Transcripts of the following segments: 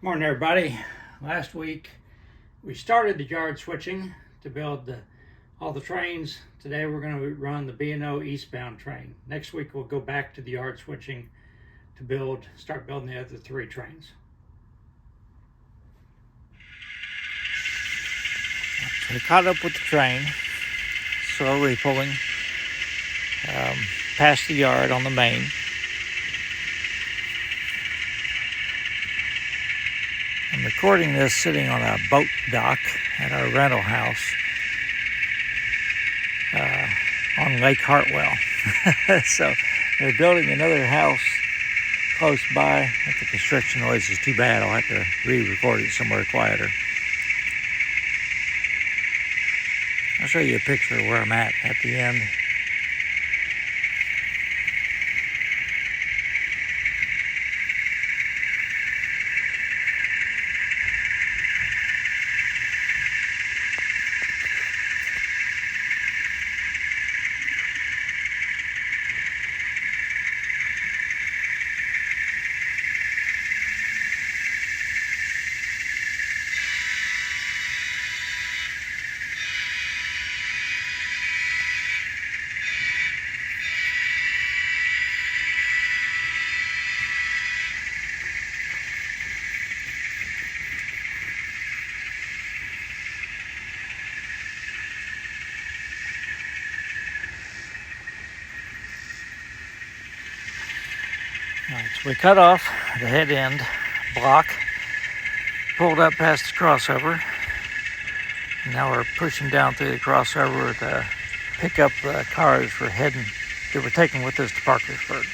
Morning, everybody. Last week we started the yard switching to build all the trains. Today we're going to run the B&O eastbound train. Next week we'll go back to the yard switching to start building the other three trains. So we caught up with the train, slowly pulling past the yard on the main. I'm recording this sitting on a boat dock at our rental house on Lake Hartwell. So they're building another house close by. If the construction noise is too bad, I'll have to re-record it somewhere quieter. I'll show you a picture of where I'm at the end. Alright, so we cut off the head end block, pulled up past the crossover, and now we're pushing down through the crossover to pick up the cars that we're taking with us to Parkersburg.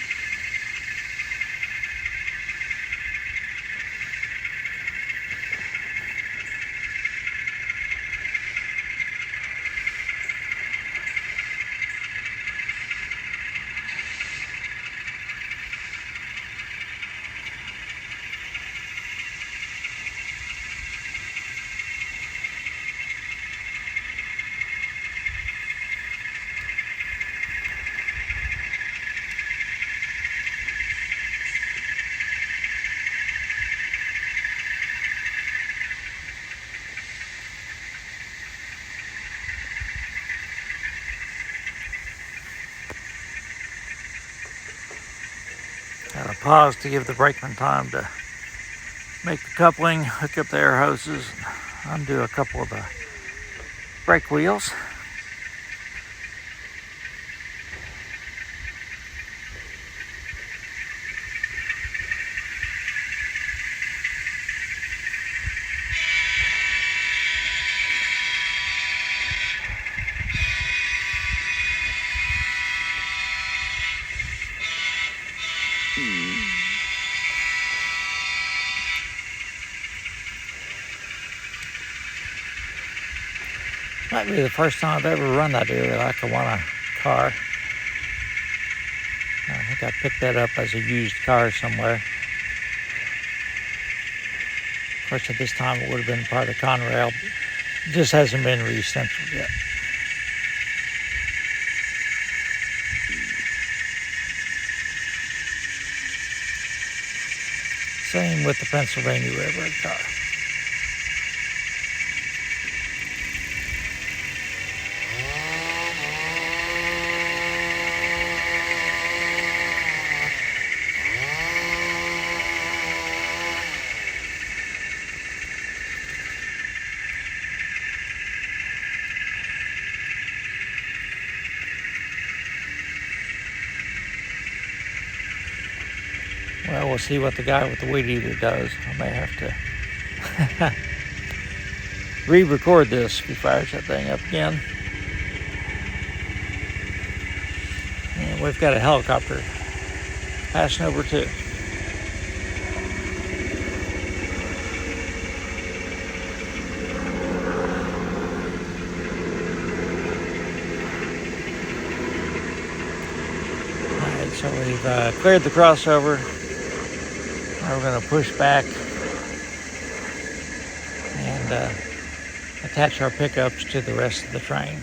Pause to give the brakeman time to make the coupling, hook up the air hoses, and undo a couple of the brake wheels. Might be the first time I've ever run that area like I want a car. I think I picked that up as a used car somewhere. Of course, at this time it would have been part of Conrail. It just hasn't been re-stenciled yet. Same with the Pennsylvania Railroad car. Well, we'll see what the guy with the weed eater does. I may have to re-record this if he fires that thing up again. And we've got a helicopter passing over too. Alright, so we've cleared the crossover. Now we're going to push back and attach our pickups to the rest of the train.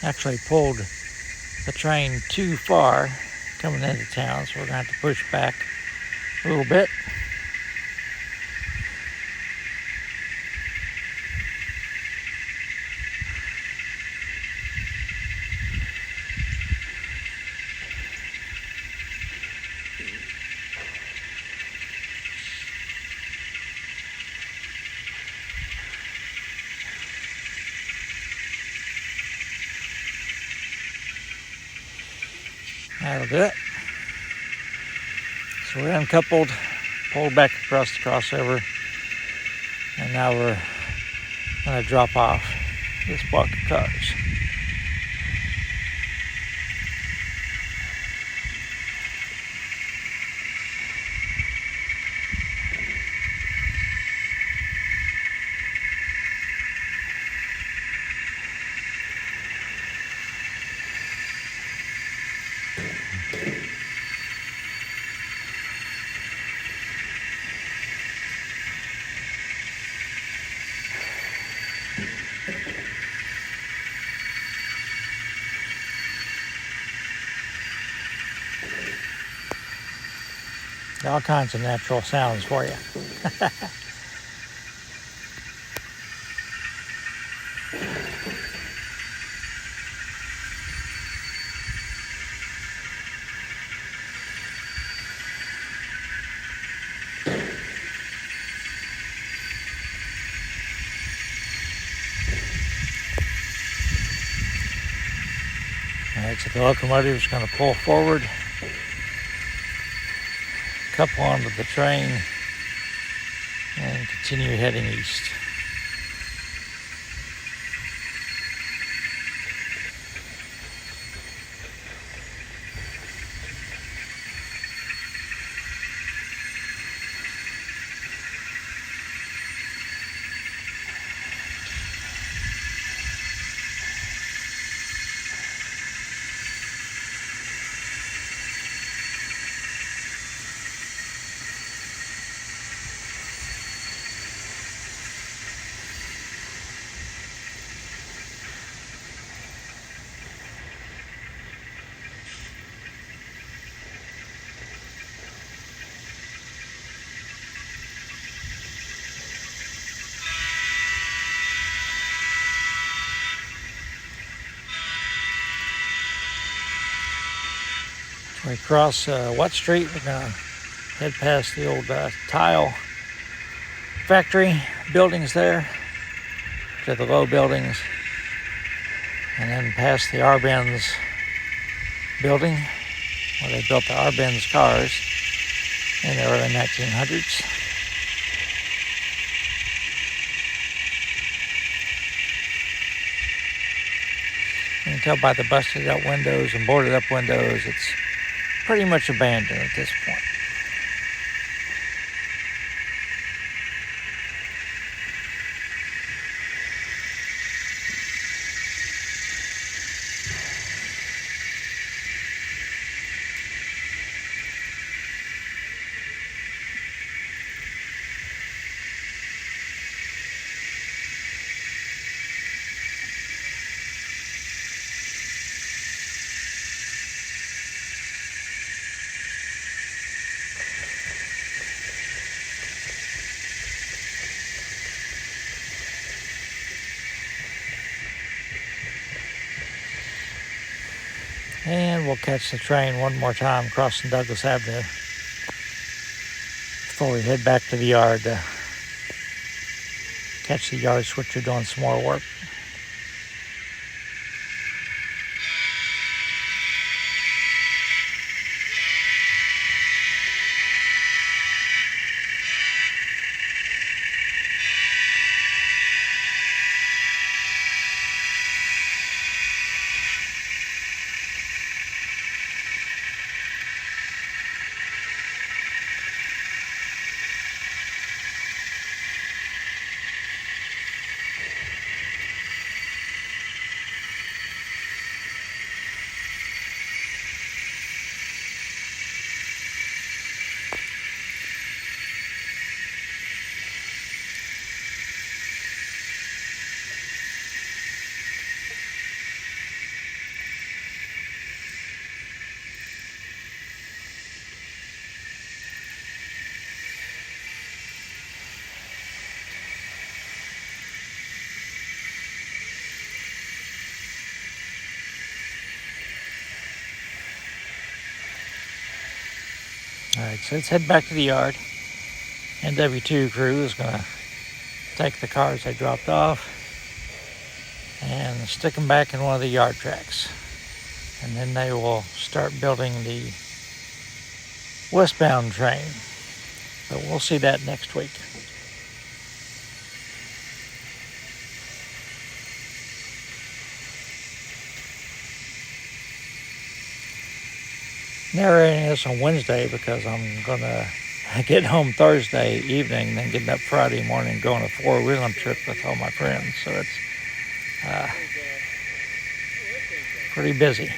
actually pulled the train too far coming into town, so we're going to have to push back a little bit. That'll do it. So we're uncoupled, pulled back across the crossover, and now we're going to drop off this block of cars. All kinds of natural sounds for you. Alright, so the locomotive is going to pull forward, couple onto the train, and continue heading east. We cross Watt Street. We're going to head past the old tile factory buildings there to the low buildings, and then past the Arbenz building where they built the Arbenz cars in the early 1900s. You can tell by the busted up windows and boarded up windows, it's pretty much abandoned at this point. And we'll catch the train one more time crossing Douglas Avenue before we head back to the yard to catch the yard switcher doing some more work. Alright, so let's head back to the yard. NW2 crew is going to take the cars they dropped off and stick them back in one of the yard tracks. And then they will start building the westbound train. So we'll see that next week. Narrating this on Wednesday because I'm going to get home Thursday evening, then getting up Friday morning, going a four-wheeling trip with all my friends. So it's pretty busy.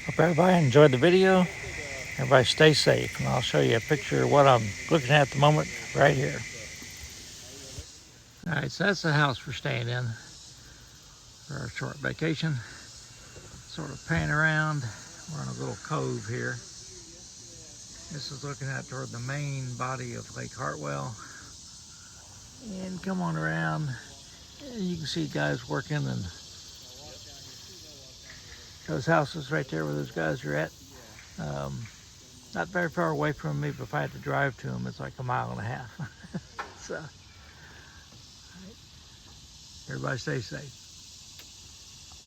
Hope everybody enjoyed the video. Everybody stay safe, and I'll show you a picture of what I'm looking at the moment right here. All right, so that's the house we're staying in for our short vacation. Sort of pan around. We're in a little cove here. This is looking out toward the main body of Lake Hartwell. And come on around. You can see guys working, and those houses right there where those guys are at. Not very far away from me, but if I had to drive to them, it's like 1.5 miles. So, everybody stay safe.